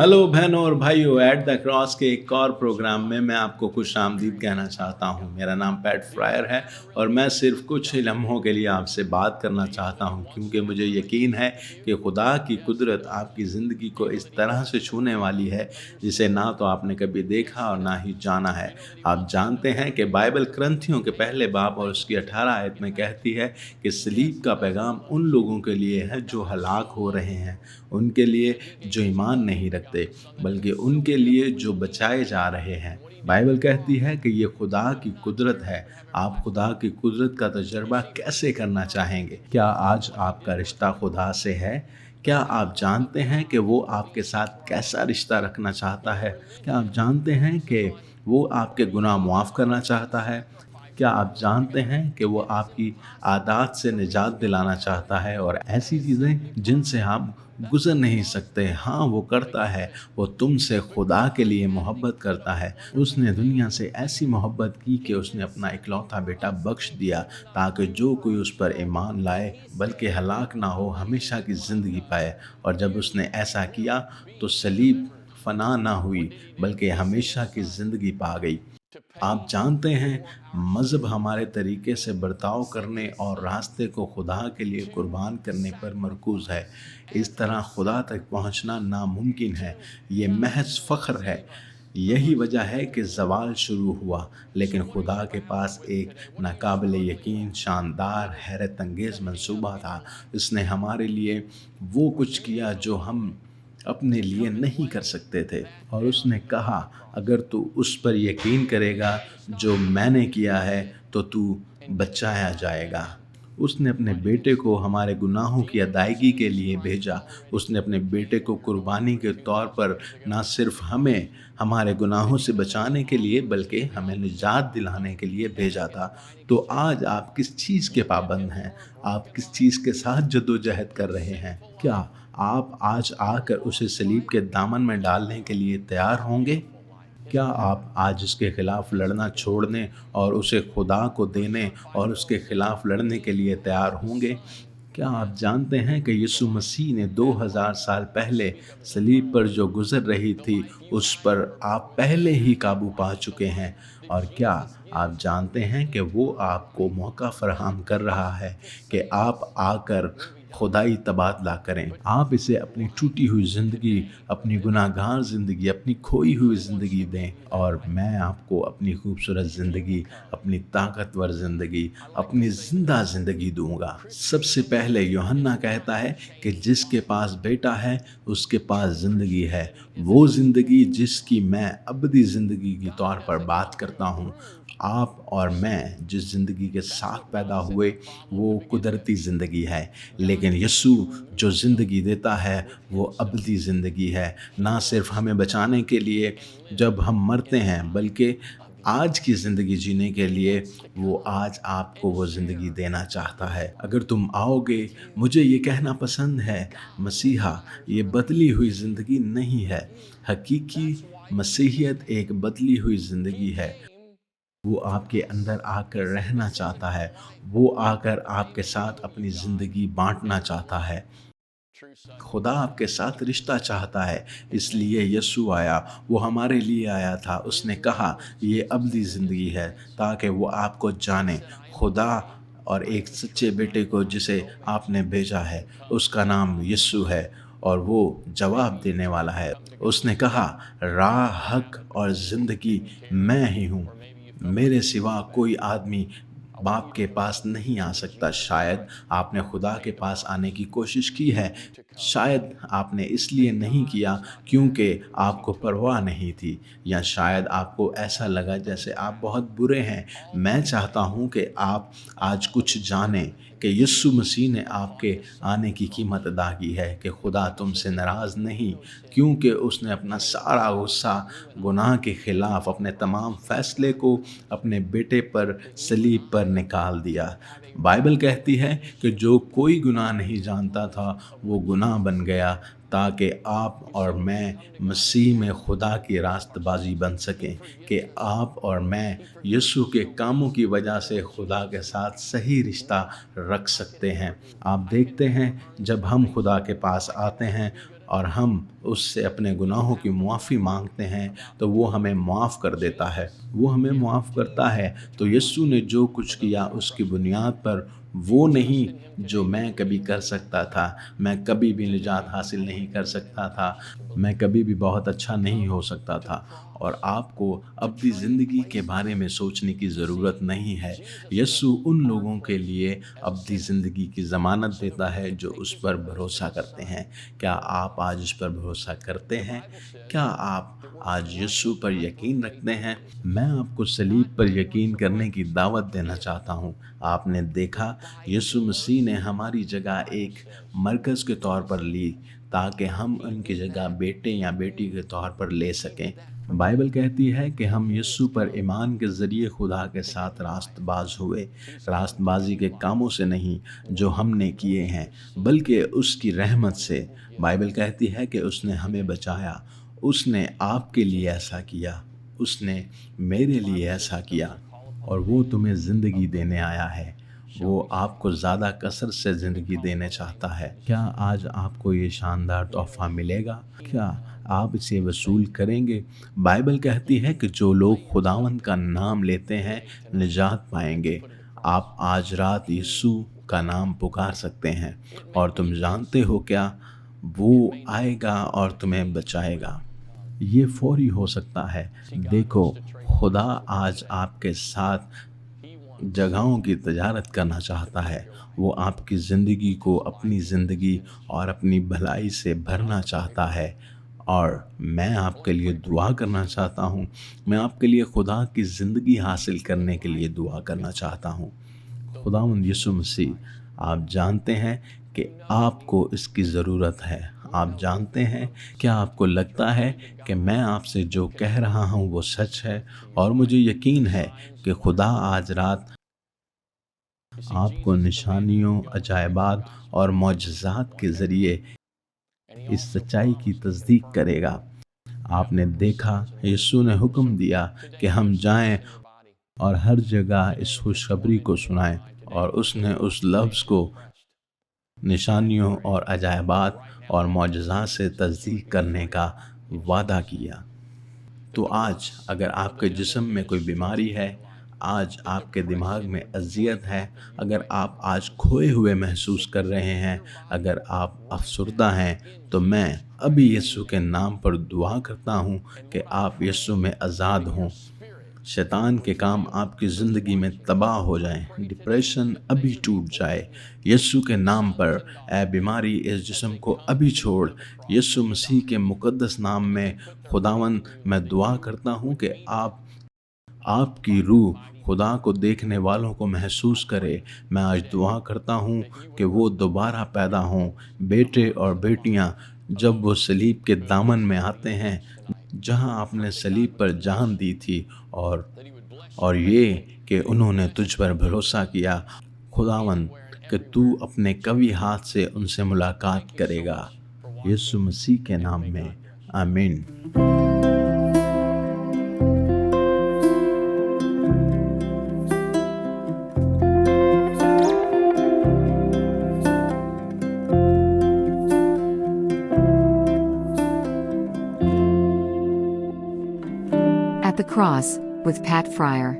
Hello बहनों और भाइयों, एट द क्रॉस के एक और प्रोग्राम में मैं आपको खुश आमदीद कहना चाहता हूँ। मेरा नाम पैट फ्रायर है और मैं सिर्फ कुछ ही लम्हों के लिए आपसे बात करना चाहता हूँ, क्योंकि मुझे यकीन है कि खुदा की कुदरत आपकी ज़िंदगी को इस तरह से छूने वाली है जिसे ना तो आपने कभी देखा और ना ही जाना है। आप जानते हैं कि बाइबल क्रंथियों के पहले बाब और उसकी 18 आयत में कहती है कि सलीब का पैगाम उन लोगों के लिए है जो हलाक हो रहे हैं, उनके लिए जो ईमान नहीं रखते, बल्कि उनके लिए जो बचाए जा रहे हैं। बाइबल कहती है कि ये खुदा की कुदरत है। आप खुदा की कुदरत का तजर्बा कैसे करना चाहेंगे? क्या आज आपका रिश्ता खुदा से है? क्या आप जानते हैं कि वो आपके साथ कैसा रिश्ता रखना चाहता है? क्या आप जानते हैं कि वो आपके गुनाह मुआफ़ करना चाहता है? क्या आप जानते हैं कि वो आपकी आदत से निजात दिलाना चाहता है और ऐसी चीज़ें जिनसे आप गुज़र नहीं सकते? हाँ, वो करता है। वो तुमसे खुदा के लिए मोहब्बत करता है। उसने दुनिया से ऐसी मोहब्बत की कि उसने अपना इकलौता बेटा बख्श दिया, ताकि जो कोई उस पर ईमान लाए बल्कि हलाक ना हो, हमेशा की ज़िंदगी पाए। और जब उसने ऐसा किया तो सलीब फ़ना ना हुई, बल्कि हमेशा की ज़िंदगी पा गई। आप जानते हैं, मज़हब हमारे तरीके से बर्ताव करने और रास्ते को खुदा के लिए कुर्बान करने पर मरकूज़ है। इस तरह खुदा तक पहुंचना नामुमकिन है। ये महज फ़ख्र है। यही वजह है कि ज़वाल शुरू हुआ, लेकिन खुदा के पास एक नाकाबिल यकीन, शानदार, हैरत अंगेज़ मंसूबा था। इसने हमारे लिए वो कुछ किया जो हम अपने लिए नहीं कर सकते थे। और उसने कहा, अगर तू उस पर यकीन करेगा जो मैंने किया है तो तू बचाया जाएगा। उसने अपने बेटे को हमारे गुनाहों की अदायगी के लिए भेजा। उसने अपने बेटे को कुर्बानी के तौर पर ना सिर्फ हमें हमारे गुनाहों से बचाने के लिए बल्कि हमें निजात दिलाने के लिए भेजा था। तो आज आप किस चीज़ के पाबंद हैं? आप किस चीज़ के साथ जद्दोजहद कर रहे हैं? क्या आप आज आकर उसे सलीब के दामन में डालने के लिए तैयार होंगे? क्या आप आज उसके खिलाफ लड़ना छोड़ने और उसे खुदा को देने और उसके खिलाफ लड़ने के लिए तैयार होंगे? क्या आप जानते हैं कि यीशु मसीह ने 2000 साल पहले सलीब पर जो गुजर रही थी, उस पर आप पहले ही काबू पा चुके हैं? और क्या आप जानते हैं कि वो आपको मौका फराहम कर रहा है कि आप आकर खुदाई तबादला करें? आप इसे अपनी टूटी हुई ज़िंदगी, अपनी गुनाहगार ज़िंदगी, अपनी खोई हुई ज़िंदगी दें और मैं आपको अपनी खूबसूरत ज़िंदगी, अपनी ताकतवर ज़िंदगी, अपनी ज़िंदा ज़िंदगी दूँगा। सबसे पहले यूहन्ना कहता है कि जिसके पास बेटा है, उसके पास ज़िंदगी है। वो ज़िंदगी जिसकी मैं अबदी ज़िंदगी के तौर पर बात करता हूँ। आप और मैं जिस ज़िंदगी के साथ पैदा हुए, वो कुदरती ज़िंदगी है, लेकिन यीशु जो ज़िंदगी देता है वो अबदी ज़िंदगी है। ना सिर्फ हमें बचाने के लिए जब हम मरते हैं, बल्कि आज की ज़िंदगी जीने के लिए वो आज आपको वो ज़िंदगी देना चाहता है। अगर तुम आओगे, मुझे ये कहना पसंद है, मसीहा ये बदली हुई ज़िंदगी नहीं है। हकीकी मसीहियत एक बदली हुई ज़िंदगी है। वो आपके अंदर आकर रहना चाहता है। वो आकर आपके साथ अपनी ज़िंदगी बाँटना चाहता है। खुदा आपके साथ रिश्ता चाहता है, इसलिए यीशु आया। वो हमारे लिए आया था। उसने कहा ये अबदी ज़िंदगी है, ताकि वो आपको जाने। खुदा और एक सच्चे बेटे को जिसे आपने भेजा है, उसका नाम यीशु है और वो जवाब देने वाला है। उसने कहा, राह, हक और ज़िंदगी मैं ही हूँ। मेरे सिवा कोई आदमी बाप के पास नहीं आ सकता। शायद आपने खुदा के पास आने की कोशिश की है। शायद आपने इसलिए नहीं किया क्योंकि आपको परवाह नहीं थी, या शायद आपको ऐसा लगा जैसे आप बहुत बुरे हैं। मैं चाहता हूँ कि आप आज कुछ जानें कि यीशु मसीह ने आपके आने की कीमत अदा की है, कि खुदा तुमसे नाराज़ नहीं, क्योंकि उसने अपना सारा गुस्सा गुनाह के ख़िलाफ़ अपने तमाम फ़ैसले को अपने बेटे पर सलीब पर निकाल दिया। बाइबल कहती है कि जो कोई गुनाह नहीं जानता था वो गुनाह बन गया, ताकि आप और मैं मसीह में खुदा की रास्तबाजी बन सकें, कि आप और मैं यीशु के कामों की वजह से खुदा के साथ सही रिश्ता रख सकते हैं। आप देखते हैं जब हम खुदा के पास आते हैं और हम उससे अपने गुनाहों की मुआफ़ी मांगते हैं तो वो हमें मुआफ़ कर देता है, वो हमें मुआफ़ करता है। तो यीशु ने जो कुछ किया उसकी बुनियाद पर वो नहीं जो मैं कभी कर सकता था, मैं कभी भी निजात हासिल नहीं कर सकता था, मैं कभी भी बहुत अच्छा नहीं हो सकता था। और आपको अब्दी ज़िंदगी के बारे में सोचने की ज़रूरत नहीं है। यीशु उन लोगों के लिए अब्दी ज़िंदगी की ज़मानत देता है जो उस पर भरोसा करते हैं। क्या आप आज उस पर भरोसा करते हैं? क्या आप आज यीशु पर यकीन रखते हैं? मैं आपको सलीब पर यकीन करने की दावत देना चाहता हूँ। आपने देखा यीशु मसीह ने हमारी जगह एक मरकज़ के तौर पर ली ताकि हम उनकी जगह बेटे या बेटी के तौर पर ले सकें। बाइबल कहती है कि हम यीशु पर ईमान के ज़रिए खुदा के साथ रास्तबाज़ हुए, रास्तबाज़ी के कामों से नहीं जो हमने किए हैं, बल्कि उसकी रहमत से। बाइबल कहती है कि उसने हमें बचाया, उसने आपके लिए ऐसा किया, उसने मेरे लिए ऐसा किया, और वो तुम्हें ज़िंदगी देने आया है। वो आपको ज़्यादा कसरत से ज़िंदगी देने चाहता है। क्या आज आपको ये शानदार तोहफ़ा मिलेगा? क्या आप इसे वसूल करेंगे? बाइबल कहती है कि जो लोग खुदावंद का नाम लेते हैं निजात पाएंगे। आप आज रात यीशु का नाम पुकार सकते हैं और तुम जानते हो क्या, वो आएगा और तुम्हें बचाएगा। ये फौरी हो सकता है। देखो, खुदा आज आपके साथ जगहों की तजारत करना चाहता है। वो आपकी ज़िंदगी को अपनी ज़िंदगी और अपनी भलाई से भरना चाहता है। और मैं आपके लिए दुआ करना चाहता हूँ। मैं आपके लिए खुदा की ज़िंदगी हासिल करने के लिए दुआ करना चाहता हूँ। खुदावंद यीशु मसीह, आप जानते हैं कि आपको इसकी ज़रूरत है। आप जानते हैं, क्या आपको लगता है कि मैं आपसे जो कह रहा हूँ वो सच है? और मुझे यकीन है कि खुदा आज रात आपको निशानियों, अजायबात और मौजज़ात के ज़रिए इस सच्चाई की तस्दीक करेगा। आपने देखा, यीशु ने हुक्म दिया कि हम जाएं और हर जगह इस खुशखबरी को सुनाएं, और उसने उस लफ्ज़ को निशानियों और अजायबात और मौजज़ात से तस्दीक करने का वादा किया। तो आज अगर आपके जिस्म में कोई बीमारी है, आज आपके दिमाग में अज़ियत है, अगर आप आज खोए हुए महसूस कर रहे हैं, अगर आप अफ़सुर्दा हैं, तो मैं अभी यीशु के नाम पर दुआ करता हूँ कि आप यीशु में आज़ाद हों। शैतान के काम आपकी ज़िंदगी में तबाह हो जाएं, डिप्रेशन अभी टूट जाए। यीशु के नाम पर ऐ बीमारी इस जिस्म को अभी छोड़। यीशु मसीह के मुक़द्दस नाम में खुदावंद मैं दुआ करता हूँ कि आपकी रूह खुदा को देखने वालों को महसूस करे। मैं आज दुआ करता हूँ कि वो दोबारा पैदा हों। बेटे और बेटियाँ जब वो सलीब के दामन में आते हैं, जहाँ आपने सलीब पर जान दी थी, और ये कि उन्होंने तुझ पर भरोसा किया, खुदावंद, कि तू अपने कवी हाथ से उनसे मुलाकात करेगा। यीशु मसीह के नाम में, आमीन। At the Cross, with Pat Fryer.